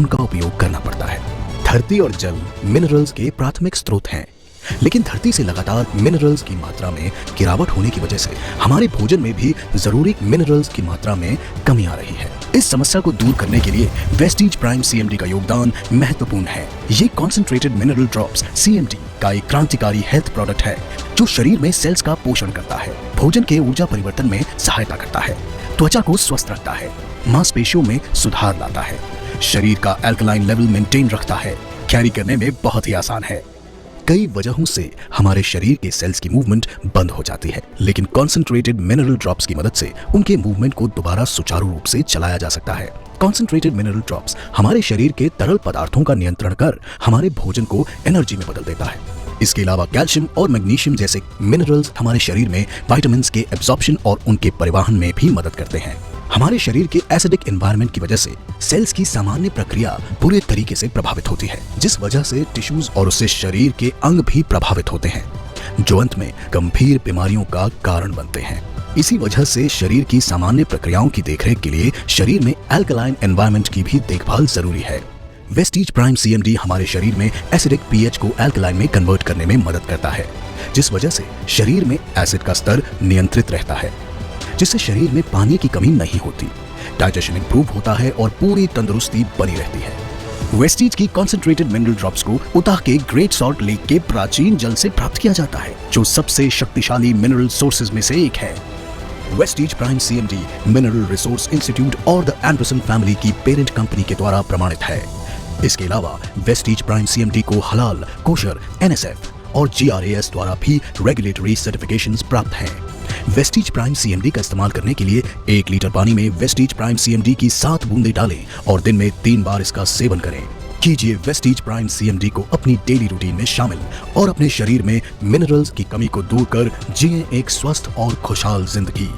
उनका उपयोग करना पड़ता है। धरती और जल मिनरल्स के प्राथमिक स्रोत हैं, लेकिन धरती से लगातार मिनरल्स की मात्रा में गिरावट होने की वजह से हमारे भोजन में भी जरूरी मिनरल्स की मात्रा में कमी आ रही है। इस समस्या को दूर करने के लिए वेस्टीज प्राइम सीएमडी का योगदान महत्वपूर्ण है। ये कॉन्सेंट्रेटेड मिनरल ड्रॉप्स सीएमडी का एक क्रांतिकारी हेल्थ प्रोडक्ट है जो शरीर में सेल्स का पोषण करता है, भोजन के ऊर्जा परिवर्तन में सहायता करता है, त्वचा को स्वस्थ रखता है, मांसपेशियों में सुधार लाता है, शरीर का एल्कलाइन लेवल मेंटेन रखता है। कैरी करने में बहुत ही आसान है। कई वजहों से हमारे शरीर के सेल्स की मूवमेंट बंद हो जाती है, लेकिन कॉन्सेंट्रेटेड मिनरल ड्रॉप्स की मदद से उनके मूवमेंट को दोबारा सुचारू रूप से चलाया जा सकता है। कॉन्सेंट्रेटेड मिनरल ड्रॉप्स हमारे शरीर के तरल पदार्थों का नियंत्रण कर हमारे भोजन को एनर्जी में बदल देता है। इसके अलावा कैल्शियम और मैग्नीशियम जैसे मिनरल्स हमारे शरीर में विटामिन्स के एब्जॉर्प्शन और उनके परिवहन में भी मदद करते हैं। हमारे शरीर के एसिडिक एनवायरनमेंट की वजह से सेल्स की सामान्य प्रक्रिया पूरे तरीके से प्रभावित होती है, जिस वजह से टिश्यूज और उससे शरीर के अंग भी प्रभावित होते हैं, जो अंत में गंभीर बीमारियों का कारण बनते हैं। इसी वजह से शरीर की सामान्य प्रक्रियाओं की देखरेख के लिए शरीर में एल्कलाइन एनवायरनमेंट की भी देखभाल जरूरी है। वेस्टीज प्राइम सीएमडी हमारे शरीर में एसिडिक पीएच को एल्कलाइन में कन्वर्ट करने में मदद करता है, जिस वजह से शरीर में एसिड का स्तर नियंत्रित रहता है, जिससे शरीर में पानी की कमी नहीं होती, डाइजेशन इंप्रूव होता है और पूरी तंदुरुस्ती बनी रहती है। वेस्टीज की कॉन्सेंट्रेटेड मिनरल ड्रॉप्स को उताह के ग्रेट सॉल्ट लेक के प्राचीन जल से प्राप्त किया जाता है, जो सबसे शक्तिशाली मिनरल सोर्सेज में से एक है। Vestige prime CMD mineral resource institute और द एंडरसन फैमिली की पेरेंट कंपनी के द्वारा प्रमाणित है। इसके अलावा वेस्टीज प्राइम सीएमडी को हलाल, कोशर, एनएसएफ और जीआरएएस द्वारा भी रेगुलेटरी सर्टिफिकेशंस प्राप्त हैं। वेस्टीज प्राइम सीएमडी का इस्तेमाल करने के लिए 1 लीटर पानी में वेस्टीज प्राइम सीएमडी की 7 बूंदें डालें और दिन में 3 बार इसका सेवन करें। कीजिए वेस्टीज प्राइम सीएमडी को अपनी डेली रूटीन में शामिल और अपने शरीर में मिनरल्स की कमी को दूर कर जिए एक स्वस्थ और खुशहाल जिंदगी।